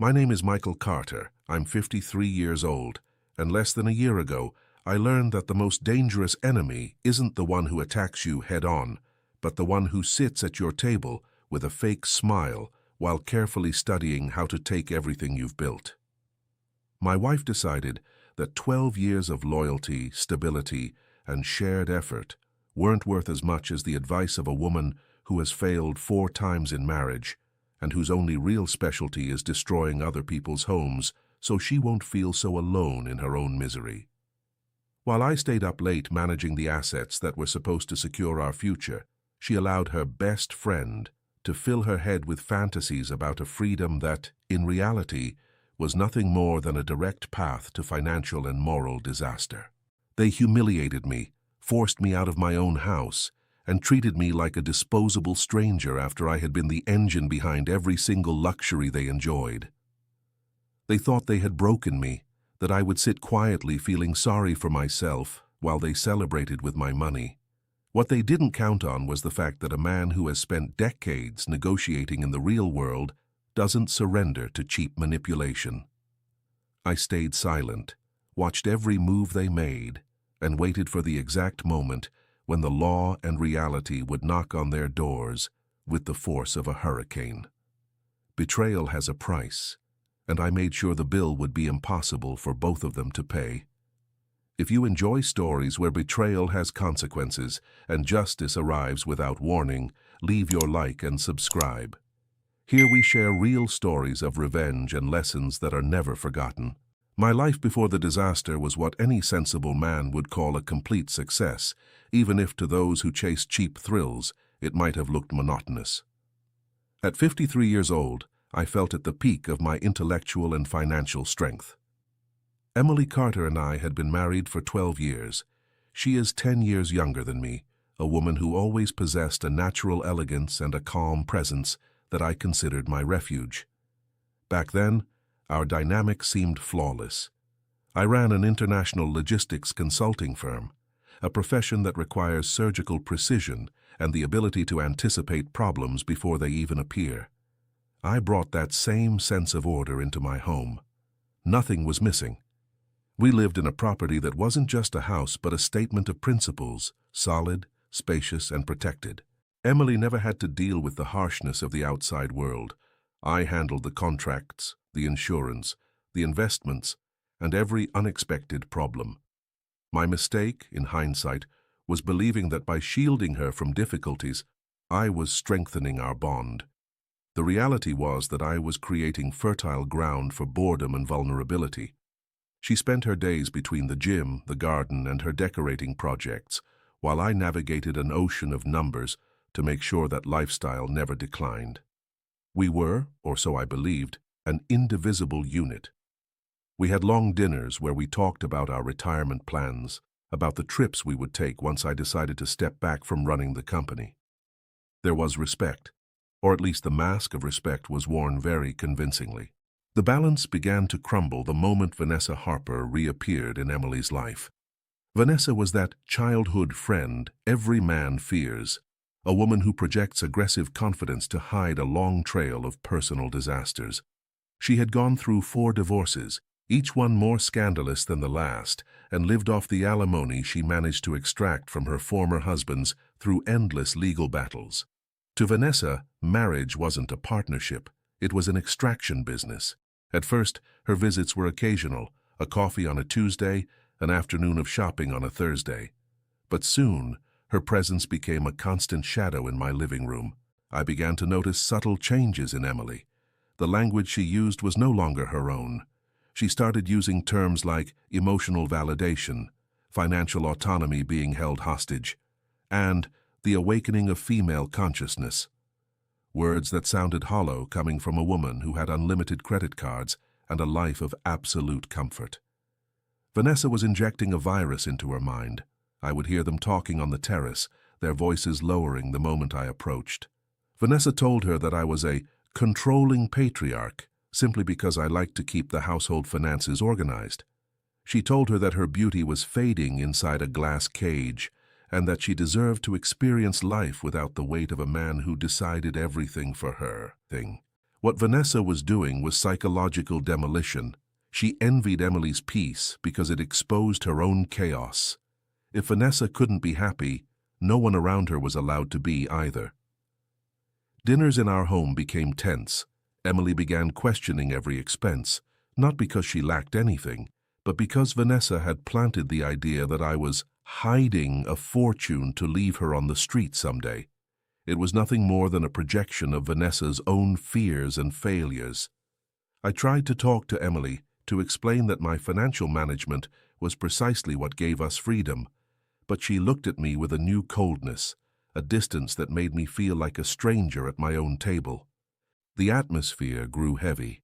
My name is Michael Carter. I'm 53 years old, and less than a year ago, I learned that the most dangerous enemy isn't the one who attacks you head-on, but the one who sits at your table with a fake smile while carefully studying how to take everything you've built. My wife decided that 12 years of loyalty, stability, and shared effort weren't worth as much as the advice of a woman who has failed 4 times in marriage and whose only real specialty is destroying other people's homes so she won't feel so alone in her own misery. While I stayed up late managing the assets that were supposed to secure our future, she allowed her best friend to fill her head with fantasies about a freedom that, in reality, was nothing more than a direct path to financial and moral disaster. They humiliated me, forced me out of my own house, and treated me like a disposable stranger after I had been the engine behind every single luxury they enjoyed. They thought they had broken me, that I would sit quietly feeling sorry for myself while they celebrated with my money. What they didn't count on was the fact that a man who has spent decades negotiating in the real world doesn't surrender to cheap manipulation. I stayed silent, watched every move they made, and waited for the exact moment when the law and reality would knock on their doors with the force of a hurricane. Betrayal has a price, and I made sure the bill would be impossible for both of them to pay. If you enjoy stories where betrayal has consequences and justice arrives without warning, leave your like and subscribe. Here we share real stories of revenge and lessons that are never forgotten. My life before the disaster was what any sensible man would call a complete success, even if to those who chase cheap thrills, it might have looked monotonous. At 53 years old, I felt at the peak of my intellectual and financial strength. Emily Carter and I had been married for 12 years. She is 10 years younger than me, a woman who always possessed a natural elegance and a calm presence that I considered my refuge. Back then, our dynamic seemed flawless. I ran an international logistics consulting firm, a profession that requires surgical precision and the ability to anticipate problems before they even appear. I brought that same sense of order into my home. Nothing was missing. We lived in a property that wasn't just a house but a statement of principles, solid, spacious, and protected. Emily never had to deal with the harshness of the outside world. I handled the contracts, the insurance, the investments, and every unexpected problem. My mistake, in hindsight, was believing that by shielding her from difficulties, I was strengthening our bond. The reality was that I was creating fertile ground for boredom and vulnerability. She spent her days between the gym, the garden, and her decorating projects, while I navigated an ocean of numbers to make sure that lifestyle never declined. We were, or so I believed, an indivisible unit. We had long dinners where we talked about our retirement plans, about the trips we would take once I decided to step back from running the company. There was respect, or at least the mask of respect was worn very convincingly. The balance began to crumble the moment Vanessa Harper reappeared in Emily's life. Vanessa was that childhood friend every man fears, a woman who projects aggressive confidence to hide a long trail of personal disasters. She had gone through 4 divorces, each one more scandalous than the last, and lived off the alimony she managed to extract from her former husbands through endless legal battles. To Vanessa, marriage wasn't a partnership, it was an extraction business. At first, her visits were occasional, a coffee on a Tuesday, an afternoon of shopping on a Thursday. But soon, her presence became a constant shadow in my living room. I began to notice subtle changes in Emily. The language she used was no longer her own. She started using terms like emotional validation, financial autonomy being held hostage, and the awakening of female consciousness. Words that sounded hollow coming from a woman who had unlimited credit cards and a life of absolute comfort. Vanessa was injecting a virus into her mind. I would hear them talking on the terrace, their voices lowering the moment I approached. Vanessa told her that I was a controlling patriarch simply because I liked to keep the household finances organized. She told her that her beauty was fading inside a glass cage and that she deserved to experience life without the weight of a man who decided everything for her. What Vanessa was doing was psychological demolition. She envied Emily's peace because it exposed her own chaos. If Vanessa couldn't be happy, no one around her was allowed to be either. Dinners in our home became tense. Emily began questioning every expense, not because she lacked anything, but because Vanessa had planted the idea that I was hiding a fortune to leave her on the street someday. It was nothing more than a projection of Vanessa's own fears and failures. I tried to talk to Emily to explain that my financial management was precisely what gave us freedom, but she looked at me with a new coldness, a distance that made me feel like a stranger at my own table. The atmosphere grew heavy.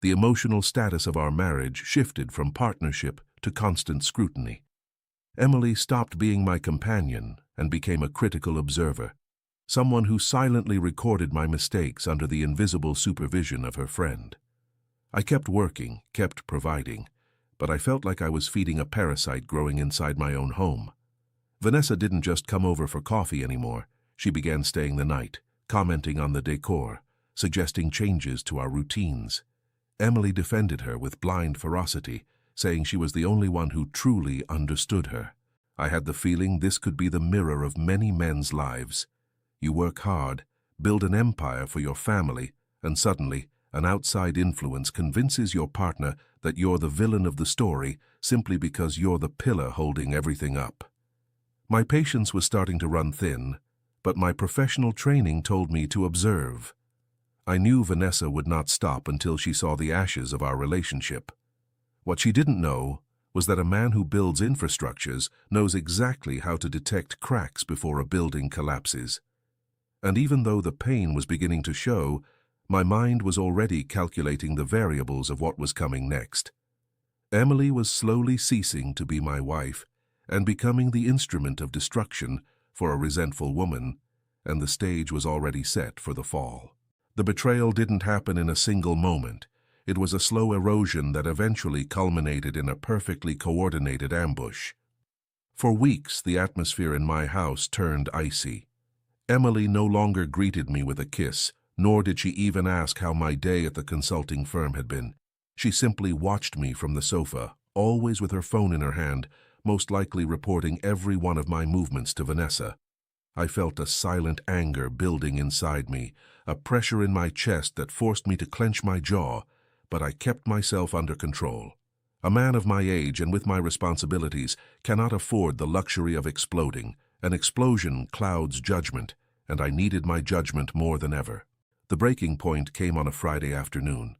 The emotional status of our marriage shifted from partnership to constant scrutiny. Emily stopped being my companion and became a critical observer, someone who silently recorded my mistakes under the invisible supervision of her friend. I kept working, kept providing, but I felt like I was feeding a parasite growing inside my own home. Vanessa didn't just come over for coffee anymore. She began staying the night, commenting on the decor, suggesting changes to our routines. Emily defended her with blind ferocity, saying she was the only one who truly understood her. I had the feeling this could be the mirror of many men's lives. You work hard, build an empire for your family, and suddenly, an outside influence convinces your partner that you're the villain of the story simply because you're the pillar holding everything up. My patience was starting to run thin, but my professional training told me to observe. I knew Vanessa would not stop until she saw the ashes of our relationship. What she didn't know was that a man who builds infrastructures knows exactly how to detect cracks before a building collapses. And even though the pain was beginning to show, my mind was already calculating the variables of what was coming next. Emily was slowly ceasing to be my wife and becoming the instrument of destruction for a resentful woman, and the stage was already set for the fall. The betrayal didn't happen in a single moment. It was a slow erosion that eventually culminated in a perfectly coordinated ambush. For weeks, the atmosphere in my house turned icy. Emily no longer greeted me with a kiss, nor did she even ask how my day at the consulting firm had been. She simply watched me from the sofa, always with her phone in her hand, most likely reporting every one of my movements to Vanessa. I felt a silent anger building inside me, a pressure in my chest that forced me to clench my jaw, but I kept myself under control. A man of my age and with my responsibilities cannot afford the luxury of exploding. An explosion clouds judgment, and I needed my judgment more than ever. The breaking point came on a Friday afternoon.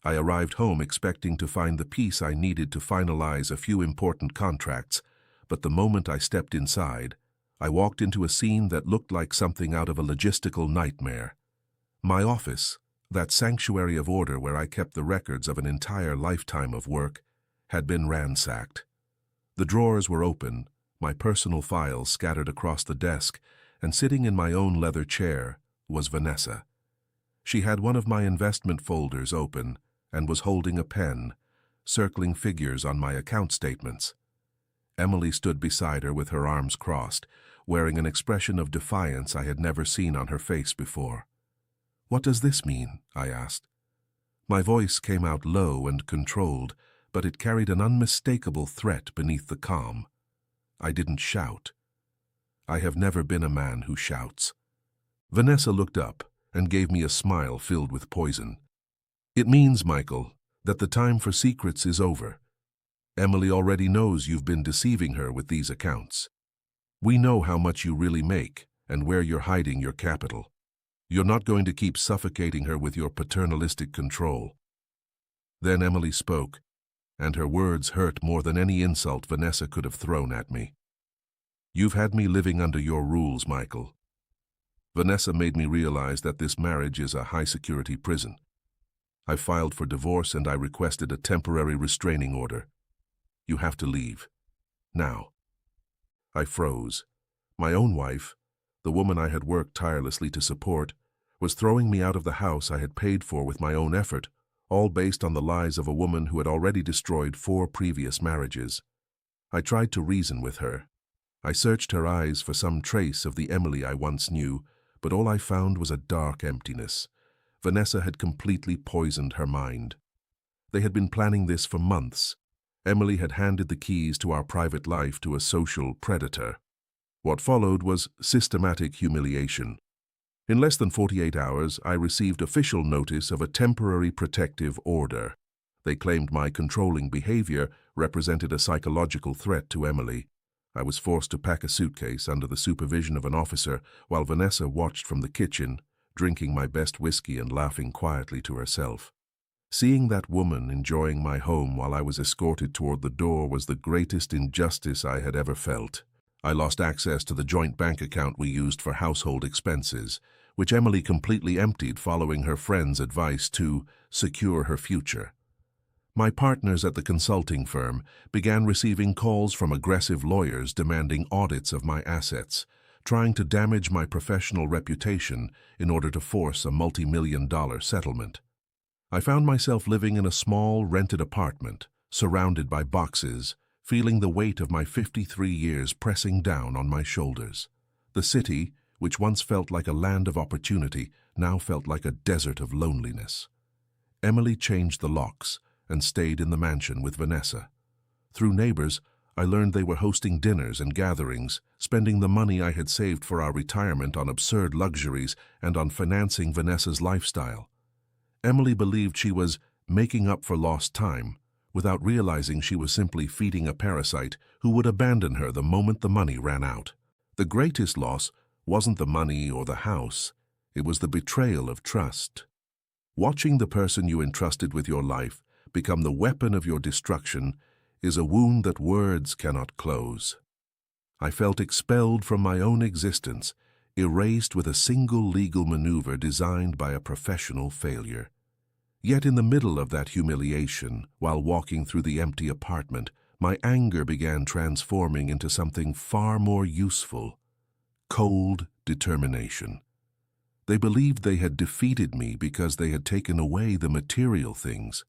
I arrived home expecting to find the peace I needed to finalize a few important contracts, but the moment I stepped inside, I walked into a scene that looked like something out of a logistical nightmare. My office, that sanctuary of order where I kept the records of an entire lifetime of work, had been ransacked. The drawers were open, my personal files scattered across the desk, and sitting in my own leather chair was Vanessa. She had one of my investment folders open and was holding a pen, circling figures on my account statements. Emily stood beside her with her arms crossed, wearing an expression of defiance I had never seen on her face before. "What does this mean?" I asked. My voice came out low and controlled, but it carried an unmistakable threat beneath the calm. I didn't shout. I have never been a man who shouts. Vanessa looked up and gave me a smile filled with poison. "It means, Michael, that the time for secrets is over. Emily already knows you've been deceiving her with these accounts. We know how much you really make and where you're hiding your capital. You're not going to keep suffocating her with your paternalistic control." Then Emily spoke, and her words hurt more than any insult Vanessa could have thrown at me. "You've had me living under your rules, Michael. Vanessa made me realize that this marriage is a high-security prison. I filed for divorce and I requested a temporary restraining order. You have to leave. Now." I froze. My own wife, the woman I had worked tirelessly to support, was throwing me out of the house I had paid for with my own effort, all based on the lies of a woman who had already destroyed 4 previous marriages. I tried to reason with her. I searched her eyes for some trace of the Emily I once knew, but all I found was a dark emptiness. Vanessa had completely poisoned her mind. They had been planning this for months. Emily had handed the keys to our private life to a social predator. What followed was systematic humiliation. In less than 48 hours, I received official notice of a temporary protective order. They claimed my controlling behavior represented a psychological threat to Emily. I was forced to pack a suitcase under the supervision of an officer while Vanessa watched from the kitchen, drinking my best whiskey and laughing quietly to herself. Seeing that woman enjoying my home while I was escorted toward the door was the greatest injustice I had ever felt. I lost access to the joint bank account we used for household expenses, which Emily completely emptied following her friend's advice to secure her future. My partners at the consulting firm began receiving calls from aggressive lawyers demanding audits of my assets, trying to damage my professional reputation in order to force a multi-million-dollar settlement. I found myself living in a small, rented apartment, surrounded by boxes, feeling the weight of my 53 years pressing down on my shoulders. The city, which once felt like a land of opportunity, now felt like a desert of loneliness. Emily changed the locks and stayed in the mansion with Vanessa. Through neighbors, I learned they were hosting dinners and gatherings, spending the money I had saved for our retirement on absurd luxuries and on financing Vanessa's lifestyle. Emily believed she was making up for lost time, without realizing she was simply feeding a parasite who would abandon her the moment the money ran out. The greatest loss wasn't the money or the house, it was the betrayal of trust. Watching the person you entrusted with your life become the weapon of your destruction is a wound that words cannot close. I felt expelled from my own existence, erased with a single legal maneuver designed by a professional failure. Yet in the middle of that humiliation, while walking through the empty apartment, my anger began transforming into something far more useful: cold determination. They believed they had defeated me because they had taken away the material things.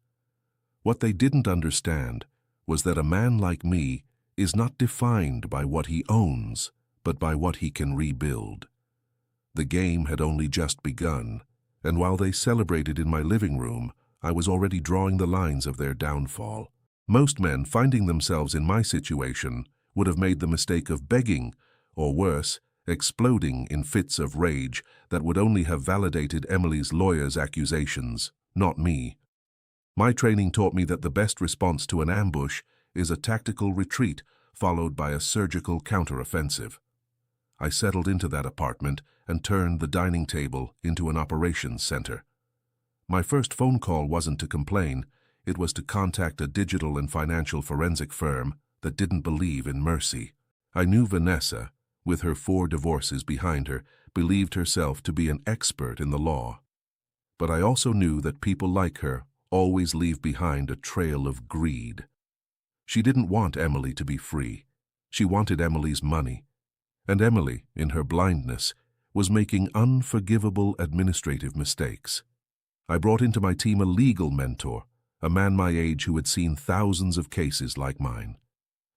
What they didn't understand was that a man like me is not defined by what he owns, but by what he can rebuild. The game had only just begun, and while they celebrated in my living room, I was already drawing the lines of their downfall. Most men finding themselves in my situation would have made the mistake of begging, or worse, exploding in fits of rage that would only have validated Emily's lawyer's accusations, not me. My training taught me that the best response to an ambush is a tactical retreat followed by a surgical counteroffensive. I settled into that apartment and turned the dining table into an operations center. My first phone call wasn't to complain, it was to contact a digital and financial forensic firm that didn't believe in mercy. I knew Vanessa, with her 4 divorces behind her, believed herself to be an expert in the law. But I also knew that people like her always leave behind a trail of greed. She didn't want Emily to be free. She wanted Emily's money. And Emily, in her blindness, was making unforgivable administrative mistakes. I brought into my team a legal mentor, a man my age who had seen thousands of cases like mine.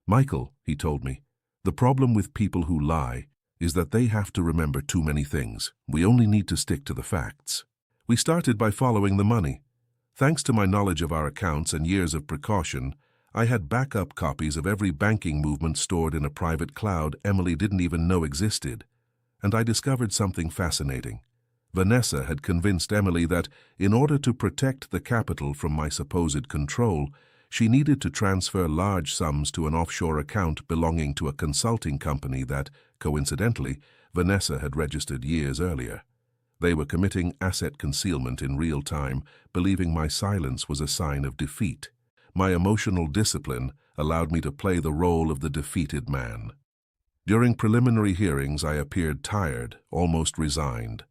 "Michael," he told me, "the problem with people who lie is that they have to remember too many things. We only need to stick to the facts." We started by following the money. Thanks to my knowledge of our accounts and years of precaution, I had backup copies of every banking movement stored in a private cloud Emily didn't even know existed. And I discovered something fascinating. Vanessa had convinced Emily that, in order to protect the capital from my supposed control, she needed to transfer large sums to an offshore account belonging to a consulting company that, coincidentally, Vanessa had registered years earlier. They were committing asset concealment in real time, believing my silence was a sign of defeat. My emotional discipline allowed me to play the role of the defeated man. During preliminary hearings, I appeared tired, almost resigned.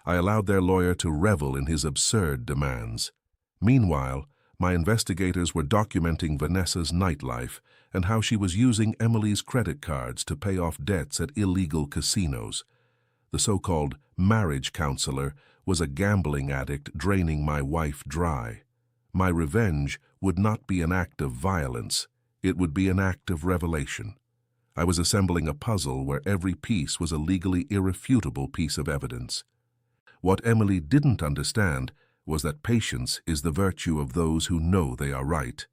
I allowed their lawyer to revel in his absurd demands. Meanwhile, my investigators were documenting Vanessa's nightlife and how she was using Emily's credit cards to pay off debts at illegal casinos. The so-called marriage counselor was a gambling addict draining my wife dry. My revenge would not be an act of violence, it would be an act of revelation. I was assembling a puzzle where every piece was a legally irrefutable piece of evidence. What Emily didn't understand was that patience is the virtue of those who know they are right.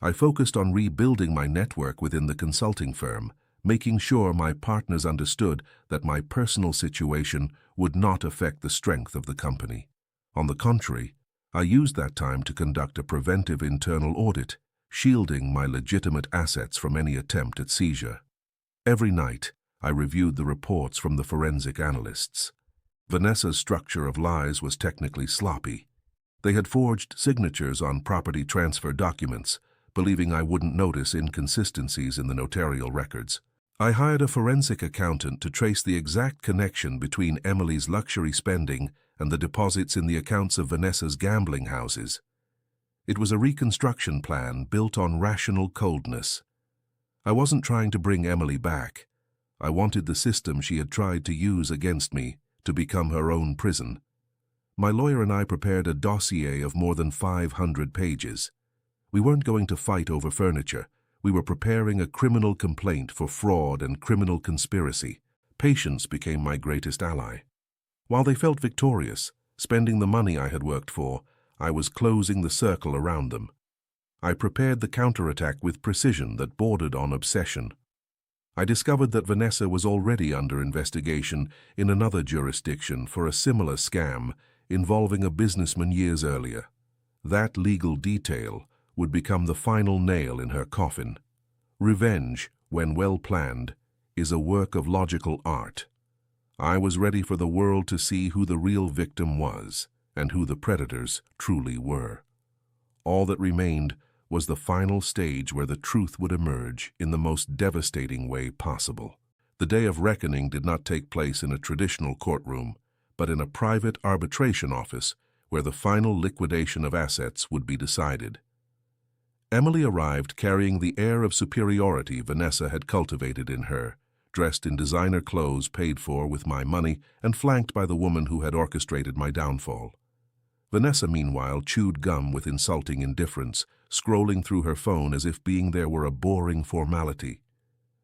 I focused on rebuilding my network within the consulting firm, making sure my partners understood that my personal situation would not affect the strength of the company. On the contrary, I used that time to conduct a preventive internal audit, shielding my legitimate assets from any attempt at seizure. Every night, I reviewed the reports from the forensic analysts. Vanessa's structure of lies was technically sloppy. They had forged signatures on property transfer documents, believing I wouldn't notice inconsistencies in the notarial records. I hired a forensic accountant to trace the exact connection between Emily's luxury spending and the deposits in the accounts of Vanessa's gambling houses. It was a reconstruction plan built on rational coldness. I wasn't trying to bring Emily back. I wanted the system she had tried to use against me to become her own prison. My lawyer and I prepared a dossier of more than 500 pages. We weren't going to fight over furniture. We were preparing a criminal complaint for fraud and criminal conspiracy. Patience became my greatest ally. While they felt victorious, spending the money I had worked for, I was closing the circle around them. I prepared the counterattack with precision that bordered on obsession. I discovered that Vanessa was already under investigation in another jurisdiction for a similar scam involving a businessman years earlier. That legal detail would become the final nail in her coffin. Revenge, when well planned, is a work of logical art. I was ready for the world to see who the real victim was and who the predators truly were. All that remained was the final stage where the truth would emerge in the most devastating way possible. The day of reckoning did not take place in a traditional courtroom, but in a private arbitration office where the final liquidation of assets would be decided. Emily arrived carrying the air of superiority Vanessa had cultivated in her, dressed in designer clothes paid for with my money and flanked by the woman who had orchestrated my downfall. Vanessa, meanwhile, chewed gum with insulting indifference, scrolling through her phone as if being there were a boring formality.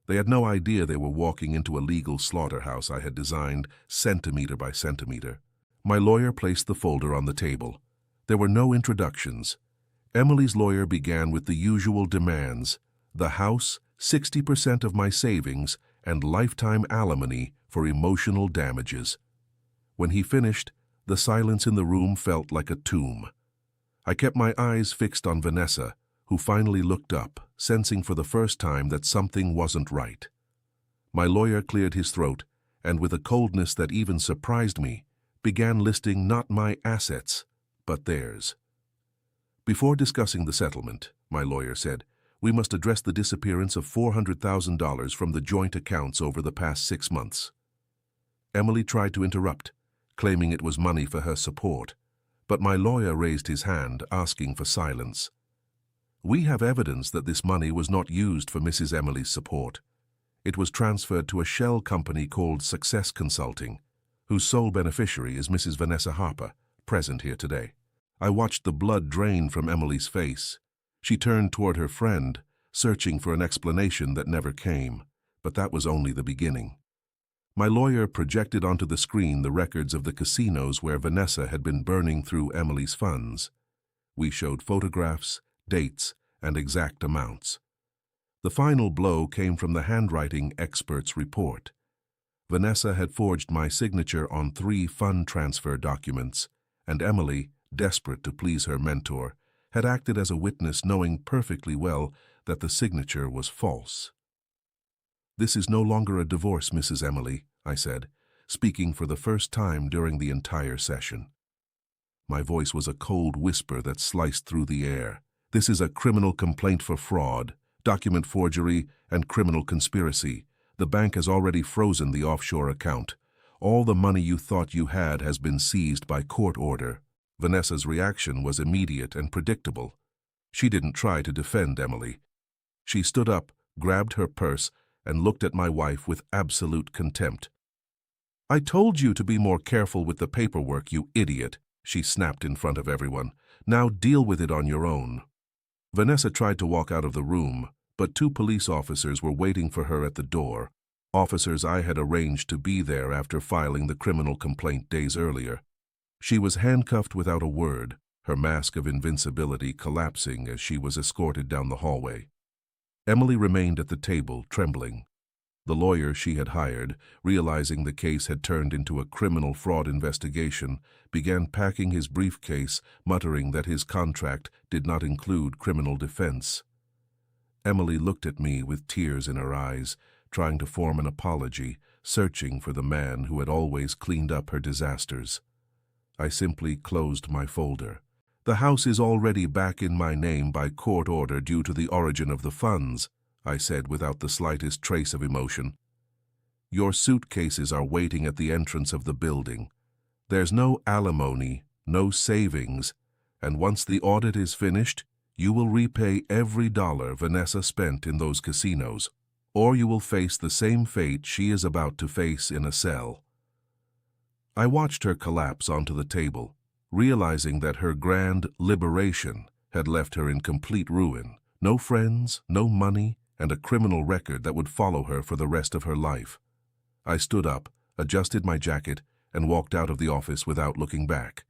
They had no idea they were walking into a legal slaughterhouse I had designed centimeter by centimeter. My lawyer placed the folder on the table. There were no introductions. Emily's lawyer began with the usual demands: the house, 60% of my savings, and lifetime alimony for emotional damages. When he finished, the silence in the room felt like a tomb. I kept my eyes fixed on Vanessa, who finally looked up, sensing for the first time that something wasn't right. My lawyer cleared his throat, and with a coldness that even surprised me, began listing not my assets, but theirs. Before discussing the settlement, my lawyer said, we must address the disappearance of $400,000 from the joint accounts over the past 6 months. Emily tried to interrupt, claiming it was money for her support, but my lawyer raised his hand, asking for silence. We have evidence that this money was not used for Mrs. Emily's support. It was transferred to a shell company called Success Consulting, whose sole beneficiary is Mrs. Vanessa Harper, present here today. I watched the blood drain from Emily's face. She turned toward her friend, searching for an explanation that never came, but that was only the beginning. My lawyer projected onto the screen the records of the casinos where Vanessa had been burning through Emily's funds. We showed photographs, dates, and exact amounts. The final blow came from the handwriting expert's report. Vanessa had forged my signature on 3 fund transfer documents, and Emily, desperate to please her mentor, had acted as a witness knowing perfectly well that the signature was false. This is no longer a divorce, Mrs. Emily, I said, speaking for the first time during the entire session. My voice was a cold whisper that sliced through the air. This is a criminal complaint for fraud, document forgery, and criminal conspiracy. The bank has already frozen the offshore account. All the money you thought you had has been seized by court order. Vanessa's reaction was immediate and predictable. She didn't try to defend Emily. She stood up, grabbed her purse, and looked at my wife with absolute contempt. "I told you to be more careful with the paperwork, you idiot," she snapped in front of everyone. "Now deal with it on your own." Vanessa tried to walk out of the room, but 2 police officers were waiting for her at the door. Officers I had arranged to be there after filing the criminal complaint days earlier. She was handcuffed without a word, her mask of invincibility collapsing as she was escorted down the hallway. Emily remained at the table, trembling. The lawyer she had hired, realizing the case had turned into a criminal fraud investigation, began packing his briefcase, muttering that his contract did not include criminal defense. Emily looked at me with tears in her eyes, trying to form an apology, searching for the man who had always cleaned up her disasters. I simply closed my folder. "The house is already back in my name by court order due to the origin of the funds," I said without the slightest trace of emotion. "Your suitcases are waiting at the entrance of the building. There's no alimony, no savings, and once the audit is finished, you will repay every dollar Vanessa spent in those casinos, or you will face the same fate she is about to face in a cell." I watched her collapse onto the table, realizing that her grand liberation had left her in complete ruin. No friends, no money, and a criminal record that would follow her for the rest of her life. I stood up, adjusted my jacket, and walked out of the office without looking back.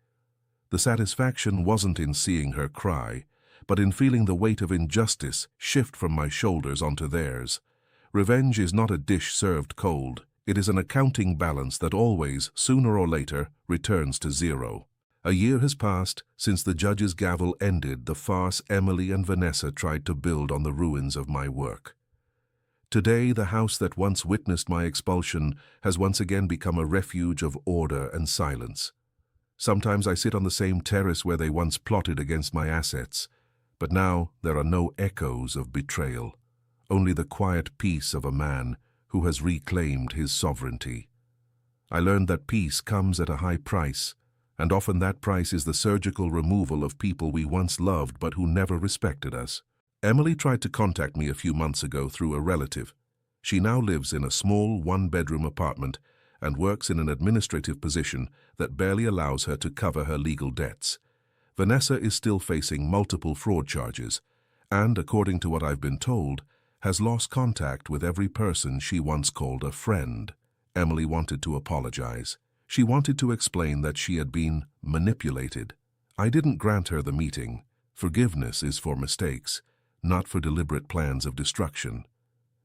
The satisfaction wasn't in seeing her cry, but in feeling the weight of injustice shift from my shoulders onto theirs. Revenge is not a dish served cold. It is an accounting balance that always, sooner or later, returns to zero. A year has passed since the judge's gavel ended the farce Emily and Vanessa tried to build on the ruins of my work. Today, the house that once witnessed my expulsion has once again become a refuge of order and silence. Sometimes I sit on the same terrace where they once plotted against my assets, but now there are no echoes of betrayal, only the quiet peace of a man who has reclaimed his sovereignty. I learned that peace comes at a high price, and often that price is the surgical removal of people we once loved but who never respected us. Emily tried to contact me a few months ago through a relative. She now lives in a small one-bedroom apartment and works in an administrative position that barely allows her to cover her legal debts. Vanessa is still facing multiple fraud charges and, according to what I've been told, has lost contact with every person she once called a friend. Emily wanted to apologize. She wanted to explain that she had been manipulated. I didn't grant her the meeting. Forgiveness is for mistakes, not for deliberate plans of destruction.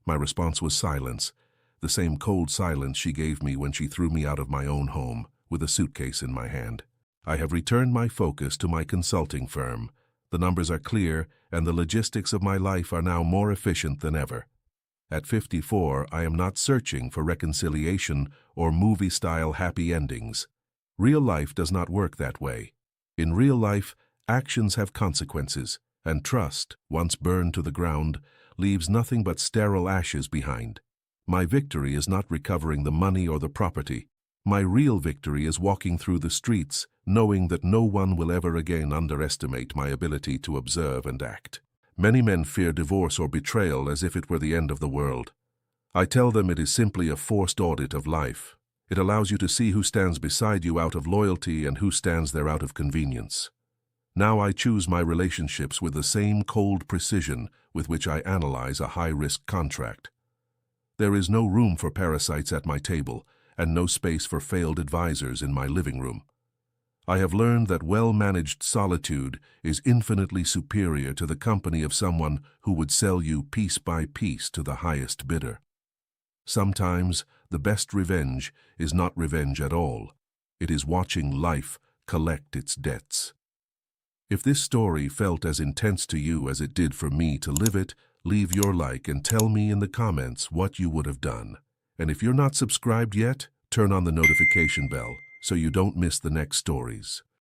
My response was silence, the same cold silence she gave me when she threw me out of my own home with a suitcase in my hand. I have returned my focus to my consulting firm. The numbers are clear, and the logistics of my life are now more efficient than ever. At 54, I am not searching for reconciliation or movie-style happy endings. Real life does not work that way. In real life, actions have consequences, and trust, once burned to the ground, leaves nothing but sterile ashes behind. My victory is not recovering the money or the property. My real victory is walking through the streets, knowing that no one will ever again underestimate my ability to observe and act. Many men fear divorce or betrayal as if it were the end of the world. I tell them it is simply a forced audit of life. It allows you to see who stands beside you out of loyalty and who stands there out of convenience. Now I choose my relationships with the same cold precision with which I analyze a high-risk contract. There is no room for parasites at my table, and no space for failed advisors in my living room. I have learned that well-managed solitude is infinitely superior to the company of someone who would sell you piece by piece to the highest bidder. Sometimes the best revenge is not revenge at all. It is watching life collect its debts. If this story felt as intense to you as it did for me to live it, leave your like and tell me in the comments what you would have done. And if you're not subscribed yet, turn on the notification bell so you don't miss the next stories.